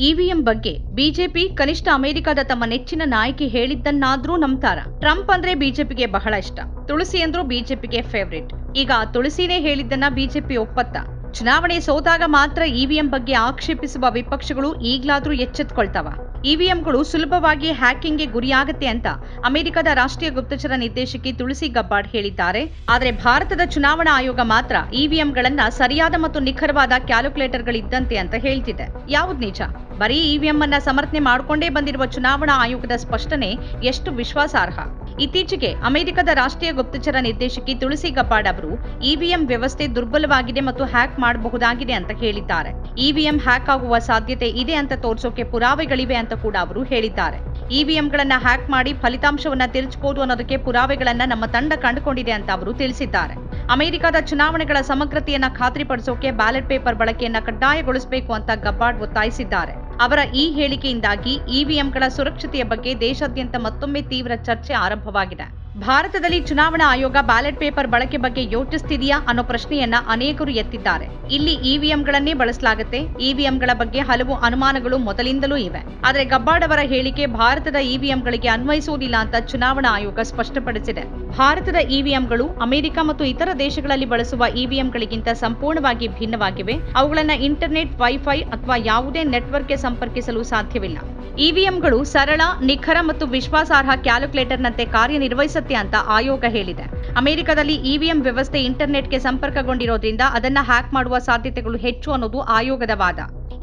EVM ಬಗ್ಗೆ BJP ಕನಿಷ್ಠ ಅಮೆರಿಕದ ತಮ್ಮ ನೆಚ್ಚಿನ ನಾಯಕಿ ಹೇಳಿದ್ದನ್ನಾದ್ರೂ ನಂಬ್ತಾರ. ಟ್ರಂಪ್ ಅಂದ್ರೆ ಬಿಜೆಪಿಗೆ ಬಹಳ ಇಷ್ಟ. ತುಳಸಿ ಅಂದ್ರೂ ಬಿಜೆಪಿಗೆ ಫೇವರಿಟ್. ಈಗ ತುಳಸಿನೇ ಹೇಳಿದ್ದನ್ನ ಬಿಜೆಪಿ ಒಪ್ಪತ್ತಾ? ಚುನಾವಣೆ ಸೋತಾಗ ಮಾತ್ರ ಇವಿಎಂ ಬಗ್ಗೆ ಆಕ್ಷೇಪಿಸುವ ವಿಪಕ್ಷಗಳು ಈಗ್ಲಾದ್ರೂ ಎಚ್ಚೆತ್ಕೊಳ್ತಾವ. ಇವಿಎಂಗಳು ಸುಲಭವಾಗಿ ಹ್ಯಾಕಿಂಗ್ಗೆ ಗುರಿಯಾಗತ್ತೆ ಅಂತ ಅಮೆರಿಕದ ರಾಷ್ಟ್ರೀಯ ಗುಪ್ತಚರ ನಿರ್ದೇಶಕಿ ತುಳಸಿ ಗಬ್ಬಾರ್ಡ್ ಹೇಳಿದ್ದಾರೆ. ಆದರೆ ಭಾರತದ ಚುನಾವಣಾ ಆಯೋಗ ಮಾತ್ರ ಇವಿಎಂಗಳನ್ನ ಸರಿಯಾದ ಮತ್ತು ನಿಖರವಾದ ಕ್ಯಾಲ್ಕುಲೇಟರ್ಗಳಿದ್ದಂತೆ ಅಂತ ಹೇಳ್ತಿದೆ. ಯಾವ್ದು ನಿಜ? ಬರೀ ಇವಿಎಂ ಅನ್ನ ಸಮರ್ಥನೆ ಮಾಡಿಕೊಂಡೇ ಬಂದಿರುವ ಚುನಾವಣಾ ಆಯೋಗದ ಸ್ಪಷ್ಟನೆ ಎಷ್ಟು ವಿಶ್ವಾಸಾರ್ಹ? ಇತ್ತೀಚೆಗೆ ಅಮೆರಿಕದ ರಾಷ್ಟ್ರೀಯ ಗುಪ್ತಚರ ನಿರ್ದೇಶಕಿ ತುಳಸಿ ಗಬ್ಬಾರ್ಡ್ ಅವರು ಇವಿಎಂ ವ್ಯವಸ್ಥೆ ದುರ್ಬಲವಾಗಿದೆ ಮತ್ತು ಹ್ಯಾಕ್ ಮಾಡಬಹುದಾಗಿದೆ ಅಂತ ಹೇಳಿದ್ದಾರೆ. ಇವಿಎಂ ಹ್ಯಾಕ್ ಆಗುವ ಸಾಧ್ಯತೆ ಇದೆ ಅಂತ ತೋರಿಸೋಕೆ ಪುರಾವೆಗಳಿವೆ ಅಂತ ಕೂಡ ಅವರು ಹೇಳಿದ್ದಾರೆ. ಇವಿಎಂಗಳನ್ನ ಹ್ಯಾಕ್ ಮಾಡಿ ಫಲಿತಾಂಶವನ್ನ ತಿರುಚಬಹುದು ಅನ್ನೋದಕ್ಕೆ ಪುರಾವೆಗಳನ್ನ ನಮ್ಮ ತಂಡ ಕಂಡುಕೊಂಡಿದೆ ಅಂತ ಅವರು ತಿಳಿಸಿದ್ದಾರೆ. ಅಮೆರಿಕದ ಚುನಾವಣೆಗಳ ಸಮಗ್ರತೆಯನ್ನ ಖಾತ್ರಿಪಡಿಸೋಕೆ ಬ್ಯಾಲೆಟ್ ಪೇಪರ್ ಬಳಕೆಯನ್ನ ಕಡ್ಡಾಯಗೊಳಿಸಬೇಕು ಅಂತ ಗಬ್ಬಾರ್ಡ್ ಒತ್ತಾಯಿಸಿದ್ದಾರೆ. ಅವರ ಈ ಹೇಳಿಕೆಯಿಂದಾಗಿ ಇವಿಎಂಗಳ ಸುರಕ್ಷತೆಯ ಬಗ್ಗೆ ದೇಶಾದ್ಯಂತ ಮತ್ತೊಮ್ಮೆ ತೀವ್ರ ಚರ್ಚೆ ಆರಂಭವಾಗಿದೆ. ಭಾರತದಲ್ಲಿ ಚುನಾವಣಾ ಆಯೋಗ ಬ್ಯಾಲೆಟ್ ಪೇಪರ್ ಬಳಕೆ ಬಗ್ಗೆ ಯೋಚಿಸುತ್ತಿದೆಯಾ ಅನ್ನೋ ಪ್ರಶ್ನೆಯನ್ನ ಅನೇಕರು ಎತ್ತಿದ್ದಾರೆ. ಇಲ್ಲಿ ಇವಿಎಂಗಳನ್ನೇ ಬಳಸಲಾಗುತ್ತೆ. ಇವಿಎಂಗಳ ಬಗ್ಗೆ ಹಲವು ಅನುಮಾನಗಳು ಮೊದಲಿಂದಲೂ ಇವೆ. ಆದರೆ ಗಬ್ಬಾರ್ಡ್ ಅವರ ಹೇಳಿಕೆ ಭಾರತದ ಇವಿಎಂಗಳಿಗೆ ಅನ್ವಯಿಸುವುದಿಲ್ಲ ಅಂತ ಚುನಾವಣಾ ಆಯೋಗ ಸ್ಪಷ್ಟಪಡಿಸಿದೆ. ಭಾರತದ ಇವಿಎಂಗಳು ಅಮೆರಿಕ ಮತ್ತು ಇತರ ದೇಶಗಳಲ್ಲಿ ಬಳಸುವ ಇವಿಎಂಗಳಿಗಿಂತ ಸಂಪೂರ್ಣವಾಗಿ ಭಿನ್ನವಾಗಿವೆ. ಅವುಗಳನ್ನ ಇಂಟರ್ನೆಟ್, ವೈಫೈ ಅಥವಾ ಯಾವುದೇ ನೆಟ್ವರ್ಕ್ಗೆ ಸಂಪರ್ಕಿಸಲು ಸಾಧ್ಯವಿಲ್ಲ. ಇವಿಎಂಗಳು ಸರಳ, ನಿಖರ ಮತ್ತು ವಿಶ್ವಾಸಾರ್ಹ ಕ್ಯಾಲ್ಕುಲೇಟರ್ನಂತೆ ಕಾರ್ಯನಿರ್ವಹಿಸುತ್ತೆ ಅಂತ ಆಯೋಗ ಹೇಳಿದೆ. ಅಮೆರಿಕದಲ್ಲಿ ಇವಿಎಂ ವ್ಯವಸ್ಥೆ ಇಂಟರ್ನೆಟ್ಗೆ ಸಂಪರ್ಕಗೊಂಡಿರೋದ್ರಿಂದ ಅದನ್ನ ಹ್ಯಾಕ್ ಮಾಡುವ ಸಾಧ್ಯತೆಗಳು ಹೆಚ್ಚು ಅನ್ನೋದು ಆಯೋಗದ ವಾದ.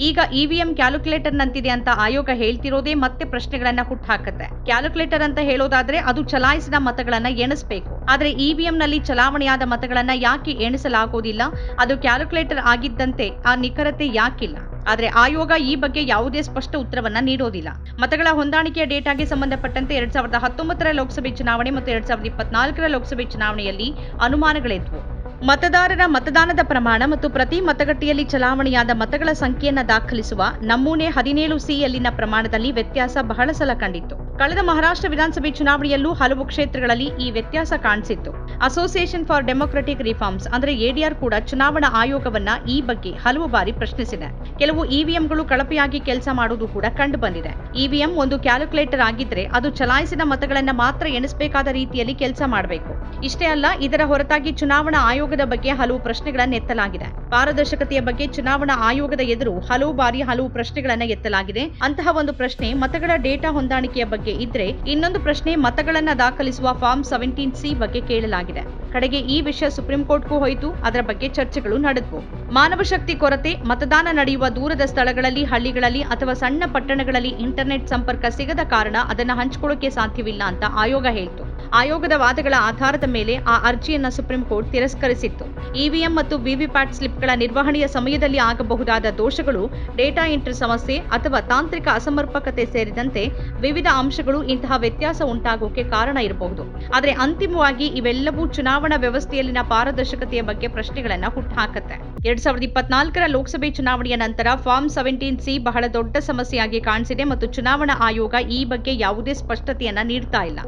ಈಗ ಇವಿಎಂ ಕ್ಯಾಲ್ಕುಲೇಟರ್ನಂತಿದೆ ಅಂತ ಆಯೋಗ ಹೇಳ್ತಿರೋದೇ ಮತ್ತೆ ಪ್ರಶ್ನೆಗಳನ್ನ ಹುಟ್ಟುಹಾಕುತ್ತೆ. ಕ್ಯಾಲ್ಕುಲೇಟರ್ ಅಂತ ಹೇಳೋದಾದ್ರೆ ಅದು ಚಲಾಯಿಸಿದ ಮತಗಳನ್ನ ಎಣಿಸಬೇಕು. ಆದ್ರೆ ಇವಿಎಂನಲ್ಲಿ ಚಲಾವಣೆಯಾದ ಮತಗಳನ್ನ ಯಾಕೆ ಎಣಿಸಲಾಗೋದಿಲ್ಲ? ಅದು ಕ್ಯಾಲ್ಕುಲೇಟರ್ ಆಗಿದ್ದಂತೆ ಆ ನಿಖರತೆ ಯಾಕಿಲ್ಲ? ಆದ್ರೆ ಆಯೋಗ ಈ ಬಗ್ಗೆ ಯಾವುದೇ ಸ್ಪಷ್ಟ ಉತ್ತರವನ್ನ ನೀಡೋದಿಲ್ಲ. ಮತಗಳ ಹೊಂದಾಣಿಕೆಯ ಡೇಟಾಗೆ ಸಂಬಂಧಪಟ್ಟಂತೆ 2019ರ ಲೋಕಸಭೆ ಚುನಾವಣೆ ಮತ್ತು 2024ರ ಲೋಕಸಭೆ ಚುನಾವಣೆಯಲ್ಲಿ ಅನುಮಾನಗಳಿದ್ವು. ಮತದಾರರ ಮತದಾನದ ಪ್ರಮಾಣ ಮತ್ತು ಪ್ರತಿ ಮತಗಟ್ಟೆಯಲ್ಲಿ ಚಲಾವಣೆಯಾದ ಮತಗಳ ಸಂಖ್ಯೆಯನ್ನ ದಾಖಲಿಸುವ ನಮೂನೆ 17C ಯಲ್ಲಿನ ಪ್ರಮಾಣದಲ್ಲಿ ವ್ಯತ್ಯಾಸ ಬಹಳ ಸಲ ಕಂಡಿತ್ತು. ಕಳೆದ ಮಹಾರಾಷ್ಟ್ರ ವಿಧಾನಸಭೆ ಚುನಾವಣೆಯಲ್ಲೂ ಹಲವು ಕ್ಷೇತ್ರಗಳಲ್ಲಿ ಈ ವ್ಯತ್ಯಾಸ ಕಾಣಿಸಿತ್ತು. ಅಸೋಸಿಯೇಷನ್ ಫಾರ್ ಡೆಮೊಕ್ರೆಟಿಕ್ ರಿಫಾರ್ಮ್ಸ್ ಅಂದ್ರೆ ಎಡಿಆರ್ ಕೂಡ ಚುನಾವಣಾ ಆಯೋಗವನ್ನ ಈ ಬಗ್ಗೆ ಹಲವು ಬಾರಿ ಪ್ರಶ್ನಿಸಿದೆ. ಕೆಲವು ಇವಿಎಂಗಳು ಕಳಪೆಯಾಗಿ ಕೆಲಸ ಮಾಡುವುದು ಕೂಡ ಕಂಡು ಬಂದಿದೆ. ಇವಿಎಂ ಒಂದು ಕ್ಯಾಲ್ಕುಲೇಟರ್ ಆಗಿದ್ರೆ ಅದು ಚಲಾಯಿಸಿದ ಮತಗಳನ್ನ ಮಾತ್ರ ಎಣಿಸಬೇಕಾದ ರೀತಿಯಲ್ಲಿ ಕೆಲಸ ಮಾಡಬೇಕು. ಇಷ್ಟೇ ಅಲ್ಲ, ಇದರ ಹೊರತಾಗಿ ಚುನಾವಣಾ ಆಯೋಗದ ಬಗ್ಗೆ ಹಲವು ಪ್ರಶ್ನೆಗಳನ್ನ ಎತ್ತಲಾಗಿದೆ. ಪಾರದರ್ಶಕತೆಯ ಬಗ್ಗೆ ಚುನಾವಣಾ ಆಯೋಗದ ಎದುರು ಹಲವು ಬಾರಿ ಹಲವು ಪ್ರಶ್ನೆಗಳನ್ನ ಎತ್ತಲಾಗಿದೆ. ಅಂತಹ ಒಂದು ಪ್ರಶ್ನೆ ಮತಗಳ ಡೇಟಾ ಹೊಂದಾಣಿಕೆಯ ಬಗ್ಗೆ ಇದ್ರೆ, ಇನ್ನೊಂದು ಪ್ರಶ್ನೆ ಮತಗಳನ್ನ ದಾಖಲಿಸುವ ಫಾರ್ಮ್ 17C ಬಗ್ಗೆ ಕೇಳಲಾಗಿದೆ. ಕಡೆಗೆ ಈ ವಿಷಯ ಸುಪ್ರೀಂ ಕೋರ್ಟ್ಗೂ ಹೋಯಿತು. ಅದರ ಬಗ್ಗೆ ಚರ್ಚೆಗಳು ನಡೆದವು. ಮಾನವ ಶಕ್ತಿ ಕೊರತೆ, ಮತದಾನ ನಡೆಯುವ ದೂರದ ಸ್ಥಳಗಳಲ್ಲಿ, ಹಳ್ಳಿಗಳಲ್ಲಿ ಅಥವಾ ಸಣ್ಣ ಪಟ್ಟಣಗಳಲ್ಲಿ ಇಂಟರ್ನೆಟ್ ಸಂಪರ್ಕ ಸಿಗದ ಕಾರಣ ಅದನ್ನ ಹಂಚಿಕೊಳ್ಳೋಕೆ ಸಾಧ್ಯವಿಲ್ಲ ಅಂತ ಆಯೋಗ ಹೇಳಿತು. ಆಯೋಗದ ವಾದಗಳ ಆಧಾರದ ಮೇಲೆ ಆ ಅರ್ಜಿಯನ್ನ ಸುಪ್ರೀಂ ಕೋರ್ಟ್ ತಿರಸ್ಕರಿಸಿತ್ತು. ಇವಿಎಂ ಮತ್ತು ವಿವಿಪ್ಯಾಟ್ ಸ್ಲಿಪ್ಗಳ ನಿರ್ವಹಣೆಯ ಸಮಯದಲ್ಲಿ ಆಗಬಹುದಾದ ದೋಷಗಳು, ಡೇಟಾ ಎಂಟ್ರಿ ಸಮಸ್ಯೆ ಅಥವಾ ತಾಂತ್ರಿಕ ಅಸಮರ್ಪಕತೆ ಸೇರಿದಂತೆ ವಿವಿಧ ಅಂಶಗಳು ಇಂತಹ ವ್ಯತ್ಯಾಸ ಉಂಟಾಗೋಕೆ ಕಾರಣ ಇರಬಹುದು. ಆದರೆ ಅಂತಿಮವಾಗಿ ಇವೆಲ್ಲವೂ ಚುನಾವಣಾ ವ್ಯವಸ್ಥೆಯಲ್ಲಿನ ಪಾರದರ್ಶಕತೆಯ ಬಗ್ಗೆ ಪ್ರಶ್ನೆಗಳನ್ನ ಹುಟ್ಟುಹಾಕುತ್ತೆ. 2024ರ ಲೋಕಸಭೆ ಚುನಾವಣೆಯ ನಂತರ ಫಾರ್ಮ್ 17C ಬಹಳ ದೊಡ್ಡ ಸಮಸ್ಯೆಯಾಗಿ ಕಾಣಿಸಿದೆ ಮತ್ತು ಚುನಾವಣಾ ಆಯೋಗ ಈ ಬಗ್ಗೆ ಯಾವುದೇ ಸ್ಪಷ್ಟತೆಯನ್ನ ನೀಡ್ತಾ ಇಲ್ಲ.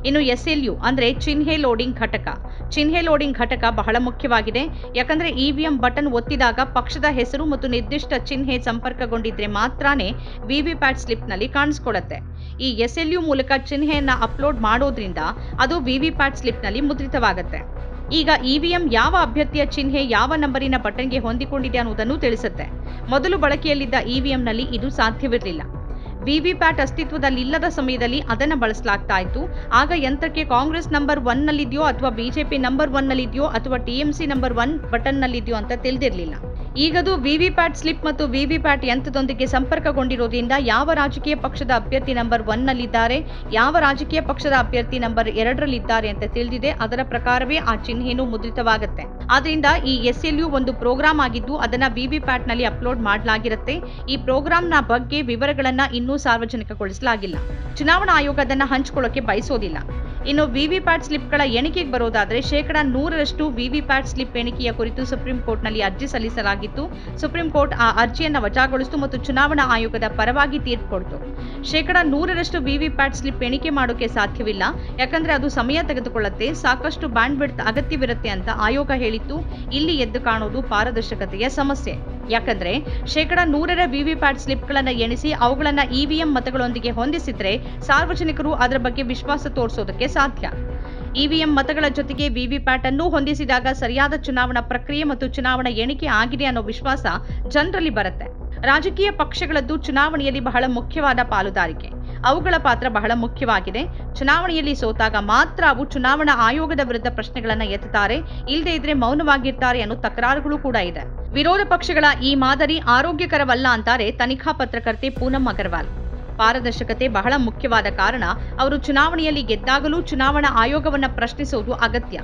ಇನ್ನು SLU ಅಂದ್ರೆ ಚಿಹ್ನೆ ಲೋಡಿಂಗ್ ಘಟಕ. ಚಿಹ್ನೆ ಲೋಡಿಂಗ್ ಘಟಕ ಬಹಳ ಮುಖ್ಯವಾಗಿದೆ. ಯಾಕಂದ್ರೆ ಇವಿಎಂ ಬಟನ್ ಒತ್ತಿದಾಗ ಪಕ್ಷದ ಹೆಸರು ಮತ್ತು ನಿರ್ದಿಷ್ಟ ಚಿಹ್ನೆ ಸಂಪರ್ಕಗೊಂಡಿದ್ರೆ ಮಾತ್ರನೇ ವಿವಿಪ್ಯಾಟ್ ಸ್ಲಿಪ್ ನಲ್ಲಿ ಕಾಣಿಸ್ಕೊಳ್ಳುತ್ತೆ. ಈ SLU ಮೂಲಕ ಚಿಹ್ನೆಯನ್ನ ಅಪ್ಲೋಡ್ ಮಾಡೋದ್ರಿಂದ ಅದು ವಿವಿಪ್ಯಾಟ್ ಸ್ಲಿಪ್ ನಲ್ಲಿ ಮುದ್ರಿತವಾಗುತ್ತೆ. ಈಗ ಇವಿಎಂ ಯಾವ ಅಭ್ಯರ್ಥಿಯ ಚಿಹ್ನೆ ಯಾವ ನಂಬರಿನ ಬಟನ್ಗೆ ಹೊಂದಿಕೊಂಡಿದೆ ಅನ್ನೋದನ್ನು ತಿಳಿಸುತ್ತೆ. ಮೊದಲು ಬಳಕೆಯಲ್ಲಿದ್ದ ಇವಿಎಂನಲ್ಲಿ ಇದು ಸಾಧ್ಯವಿರಲಿಲ್ಲ. ವಿವಿಪ್ಯಾಟ್ ಅಸ್ತಿತ್ವದಲ್ಲಿಲ್ಲದ ಸಮಯದಲ್ಲಿ ಅದನ್ನು ಬಳಸಲಾಗ್ತಾ ಇತ್ತು. ಆಗ ಯಂತ್ರಕ್ಕೆ ಕಾಂಗ್ರೆಸ್ ನಂಬರ್ 1 ನಲ್ಲಿದೆಯೋ ಅಥವಾ ಬಿಜೆಪಿ ನಂಬರ್ 1 ನಲ್ಲಿದೆಯೋ ಅಥವಾ TMC ನಂಬರ್ 1 ಬಟನ್ ನಲ್ಲಿದೆಯೋ ಅಂತ ತಿಳಿದಿರಲಿಲ್ಲ. ಈಗದು ವಿವಿಪ್ಯಾಟ್ ಸ್ಲಿಪ್ ಮತ್ತು ವಿವಿಪ್ಯಾಟ್ ಯಂತ್ರದೊಂದಿಗೆ ಸಂಪರ್ಕಗೊಂಡಿರೋದ್ರಿಂದ ಯಾವ ರಾಜಕೀಯ ಪಕ್ಷದ ಅಭ್ಯರ್ಥಿ ನಂಬರ್ 1 ನಲ್ಲಿದ್ದಾರೆ, ಯಾವ ರಾಜಕೀಯ ಪಕ್ಷದ ಅಭ್ಯರ್ಥಿ ನಂಬರ್ 2ರಲ್ಲಿದ್ದಾರೆ ಅಂತ ತಿಳಿದಿದೆ. ಅದರ ಪ್ರಕಾರವೇ ಆ ಚಿಹ್ನೆನೂ ಮುದ್ರಿತವಾಗುತ್ತೆ. ಆದ್ರಿಂದ ಈ SLU ಒಂದು ಪ್ರೋಗ್ರಾಮ್ ಆಗಿದ್ದು ಅದನ್ನ ವಿವಿಪ್ಯಾಟ್ ನಲ್ಲಿ ಅಪ್ಲೋಡ್ ಮಾಡಲಾಗಿರುತ್ತೆ. ಈ ಪ್ರೋಗ್ರಾಂನ ಬಗ್ಗೆ ವಿವರಗಳನ್ನ ಇನ್ನೂ ಸಾರ್ವಜನಿಕಗೊಳಿಸಲಾಗಿಲ್ಲ. ಚುನಾವಣಾ ಆಯೋಗ ಅದನ್ನ ಹಂಚಿಕೊಳ್ಳೋಕೆ ಬಯಸೋದಿಲ್ಲ. ಇನ್ನು ವಿವಿಪ್ಯಾಟ್ ಸ್ಲಿಪ್ಗಳ ಎಣಿಕೆಗೆ ಬರೋದಾದ್ರೆ 100% ವಿವಿಪ್ಯಾಟ್ ಸ್ಲಿಪ್ ಎಣಿಕೆಯ ಕುರಿತು ಸುಪ್ರೀಂ ಕೋರ್ಟ್ನಲ್ಲಿ ಅರ್ಜಿ ಸಲ್ಲಿಸಲಾಗಿತ್ತು. ಸುಪ್ರೀಂ ಕೋರ್ಟ್ ಆ ಅರ್ಜಿಯನ್ನು ವಜಾಗೊಳಿಸಿತು ಮತ್ತು ಚುನಾವಣಾ ಆಯೋಗದ ಪರವಾಗಿ ತೀರ್ಪು ಕೊಡ್ತು. 100% ವಿವಿಪ್ಯಾಟ್ ಸ್ಲಿಪ್ ಎಣಿಕೆ ಮಾಡೋಕೆ ಸಾಧ್ಯವಿಲ್ಲ, ಯಾಕಂದ್ರೆ ಅದು ಸಮಯ ತೆಗೆದುಕೊಳ್ಳುತ್ತೆ, ಸಾಕಷ್ಟು ಬ್ಯಾಂಡ್ ವಿಡ್ತ್ ಅಗತ್ಯವಿರುತ್ತೆ ಅಂತ ಆಯೋಗ ಹೇಳಿತ್ತು. ಇಲ್ಲಿ ಎದ್ದು ಕಾಣೋದು ಪಾರದರ್ಶಕತೆಯ ಸಮಸ್ಯೆ. ಯಾಕಂದ್ರೆ 100% ವಿವಿಪ್ಯಾಟ್ ಸ್ಲಿಪ್ಗಳನ್ನು ಎಣಿಸಿ ಅವುಗಳನ್ನು ಇವಿಎಂ ಮತಗಳೊಂದಿಗೆ ಹೊಂದಿಸಿದ್ರೆ ಸಾರ್ವಜನಿಕರು ಅದರ ಬಗ್ಗೆ ವಿಶ್ವಾಸ ತೋರಿಸೋದಕ್ಕೆ ಸಾಧ್ಯ. ಇವಿಎಂ ಮತಗಳ ಜೊತೆಗೆ ವಿವಿಪ್ಯಾಟ್ ಅನ್ನು ಹೊಂದಿಸಿದಾಗ ಸರಿಯಾದ ಚುನಾವಣಾ ಪ್ರಕ್ರಿಯೆ ಮತ್ತು ಚುನಾವಣಾ ಎಣಿಕೆ ಆಗಿದೆ ಅನ್ನೋ ವಿಶ್ವಾಸ ಜನರಲ್ಲಿ ಬರುತ್ತೆ. ರಾಜಕೀಯ ಪಕ್ಷಗಳದ್ದು ಚುನಾವಣೆಯಲ್ಲಿ ಬಹಳ ಮುಖ್ಯವಾದ ಪಾಲುದಾರಿಕೆ. ಅವುಗಳ ಪಾತ್ರ ಬಹಳ ಮುಖ್ಯವಾಗಿದೆ. ಚುನಾವಣೆಯಲ್ಲಿ ಸೋತಾಗ ಮಾತ್ರ ಅವು ಚುನಾವಣಾ ಆಯೋಗದ ವಿರುದ್ಧ ಪ್ರಶ್ನೆಗಳನ್ನು ಎತ್ತುತ್ತಾರೆ, ಇಲ್ಲದೇ ಇದ್ರೆ ಮೌನವಾಗಿರ್ತಾರೆ ಅನ್ನೋ ತಕರಾರುಗಳು ಕೂಡ ಇದೆ. ವಿರೋಧ ಪಕ್ಷಗಳ ಈ ಮಾದರಿ ಆರೋಗ್ಯಕರವಲ್ಲ ಅಂತಾರೆ ತನಿಖಾ ಪತ್ರಕರ್ತೆ ಪೂನಂ ಅಗರ್ವಾಲ್. ಪಾರದರ್ಶಕತೆ ಬಹಳ ಮುಖ್ಯವಾದ ಕಾರಣ ಅವರು ಚುನಾವಣೆಯಲ್ಲಿ ಗೆದ್ದಾಗಲೂ ಚುನಾವಣಾ ಆಯೋಗವನ್ನ ಪ್ರಶ್ನಿಸುವುದು ಅಗತ್ಯ.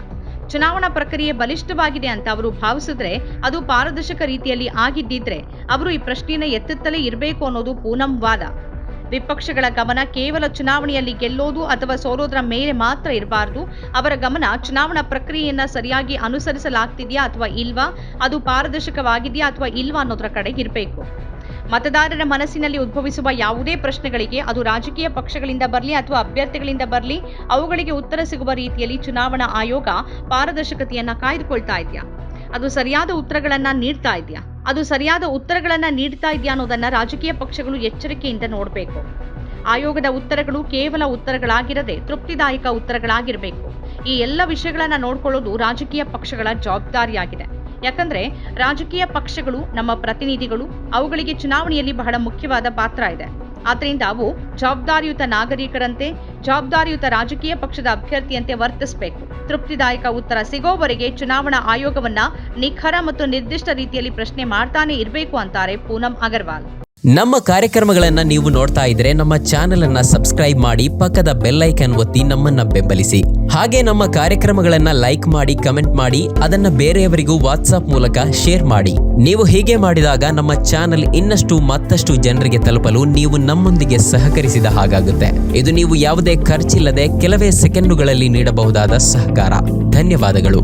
ಚುನಾವಣಾ ಪ್ರಕ್ರಿಯೆ ಬಲಿಷ್ಠವಾಗಿದೆ ಅಂತ ಅವರು ಭಾವಿಸಿದ್ರೆ ಅದು ಪಾರದರ್ಶಕ ರೀತಿಯಲ್ಲಿ ಆಗಿದ್ದಿದ್ರೆ ಅವರು ಈ ಪ್ರಶ್ನೆಯನ್ನ ಎತ್ತುತ್ತಲೇ ಇರಬೇಕು ಅನ್ನೋದು ಪೂನಂ ವಾದ. ವಿಪಕ್ಷಗಳ ಗಮನ ಕೇವಲ ಚುನಾವಣೆಯಲ್ಲಿ ಗೆಲ್ಲೋದು ಅಥವಾ ಸೋಲೋದ್ರ ಮೇಲೆ ಮಾತ್ರ ಇರಬಾರದು. ಅವರ ಗಮನ ಚುನಾವಣಾ ಪ್ರಕ್ರಿಯೆಯನ್ನ ಸರಿಯಾಗಿ ಅನುಸರಿಸಲಾಗ್ತಿದೆಯಾ ಅಥವಾ ಇಲ್ವಾ, ಅದು ಪಾರದರ್ಶಕವಾಗಿದೆಯಾ ಅಥವಾ ಇಲ್ವಾ ಅನ್ನೋದ್ರ ಕಡೆ ಇರಬೇಕು. ಮತದಾರರ ಮನಸ್ಸಿನಲ್ಲಿ ಉದ್ಭವಿಸುವ ಯಾವುದೇ ಪ್ರಶ್ನೆಗಳಿಗೆ ಅದು ರಾಜಕೀಯ ಪಕ್ಷಗಳಿಂದ ಬರಲಿ ಅಥವಾ ಅಭ್ಯರ್ಥಿಗಳಿಂದ ಬರಲಿ ಅವುಗಳಿಗೆ ಉತ್ತರ ಸಿಗುವ ರೀತಿಯಲ್ಲಿ ಚುನಾವಣಾ ಆಯೋಗ ಪಾರದರ್ಶಕತೆಯನ್ನ ಕಾಯ್ದುಕೊಳ್ತಾ ಇದೆಯಾ, ಅದು ಸರಿಯಾದ ಉತ್ತರಗಳನ್ನ ನೀಡ್ತಾ ಇದೆಯಾ ಅನ್ನೋದನ್ನ ರಾಜಕೀಯ ಪಕ್ಷಗಳು ಎಚ್ಚರಿಕೆಯಿಂದ ನೋಡಬೇಕು. ಆಯೋಗದ ಉತ್ತರಗಳು ಕೇವಲ ಉತ್ತರಗಳಾಗಿರದೆ ತೃಪ್ತಿದಾಯಕ ಉತ್ತರಗಳಾಗಿರಬೇಕು. ಈ ಎಲ್ಲ ವಿಷಯಗಳನ್ನ ನೋಡ್ಕೊಳ್ಳೋದು ರಾಜಕೀಯ ಪಕ್ಷಗಳ ಜವಾಬ್ದಾರಿಯಾಗಿದೆ. ಯಾಕಂದ್ರೆ ರಾಜಕೀಯ ಪಕ್ಷಗಳು ನಮ್ಮ ಪ್ರತಿನಿಧಿಗಳು, ಅವುಗಳಿಗೆ ಚುನಾವಣೆಯಲ್ಲಿ ಬಹಳ ಮುಖ್ಯವಾದ ಪಾತ್ರ ಇದೆ. ಆದ್ರಿಂದ ಅವು ಜವಾಬ್ದಾರಿಯುತ ನಾಗರಿಕರಂತೆ, ಜವಾಬ್ದಾರಿಯುತ ರಾಜಕೀಯ ಪಕ್ಷದ ಅಭ್ಯರ್ಥಿಯಂತೆ ವರ್ತಿಸಬೇಕು. ತೃಪ್ತಿದಾಯಕ ಉತ್ತರ ಸಿಗೋವರೆಗೆ ಚುನಾವಣಾ ಆಯೋಗವನ್ನ ನಿಖರ ಮತ್ತು ನಿರ್ದಿಷ್ಟ ರೀತಿಯಲ್ಲಿ ಪ್ರಶ್ನೆ ಮಾಡ್ತಾನೆ ಇರಬೇಕು ಅಂತಾರೆ ಪೂನಂ ಅಗರ್ವಾಲ್. ನಮ್ಮ ಕಾರ್ಯಕ್ರಮಗಳನ್ನು ನೀವು ನೋಡ್ತಾ ಇದ್ರೆ ನಮ್ಮ ಚಾನೆಲ್ ಅನ್ನ ಸಬ್ಸ್ಕ್ರೈಬ್ ಮಾಡಿ, ಪಕ್ಕದ ಬೆಲ್ ಐಕಾನ್ ಒತ್ತಿ ನಮ್ಮನ್ನ ಬೆಂಬಲಿಸಿ. ಹಾಗೆ ನಮ್ಮ ಕಾರ್ಯಕ್ರಮಗಳನ್ನ ಲೈಕ್ ಮಾಡಿ, ಕಮೆಂಟ್ ಮಾಡಿ, ಅದನ್ನ ಬೇರೆಯವರಿಗೂ ವಾಟ್ಸ್ಆಪ್ ಮೂಲಕ ಶೇರ್ ಮಾಡಿ. ನೀವು ಹೀಗೆ ಮಾಡಿದಾಗ ನಮ್ಮ ಚಾನೆಲ್ ಮತ್ತಷ್ಟು ಜನರಿಗೆ ತಲುಪಲು ನೀವು ನಮ್ಮೊಂದಿಗೆ ಸಹಕರಿಸಿದ ಹಾಗಾಗುತ್ತೆ. ಇದು ನೀವು ಯಾವುದೇ ಖರ್ಚಿಲ್ಲದೆ ಕೆಲವೇ ಸೆಕೆಂಡುಗಳಲ್ಲಿ ನೀಡಬಹುದಾದ ಸಹಕಾರ. ಧನ್ಯವಾದಗಳು.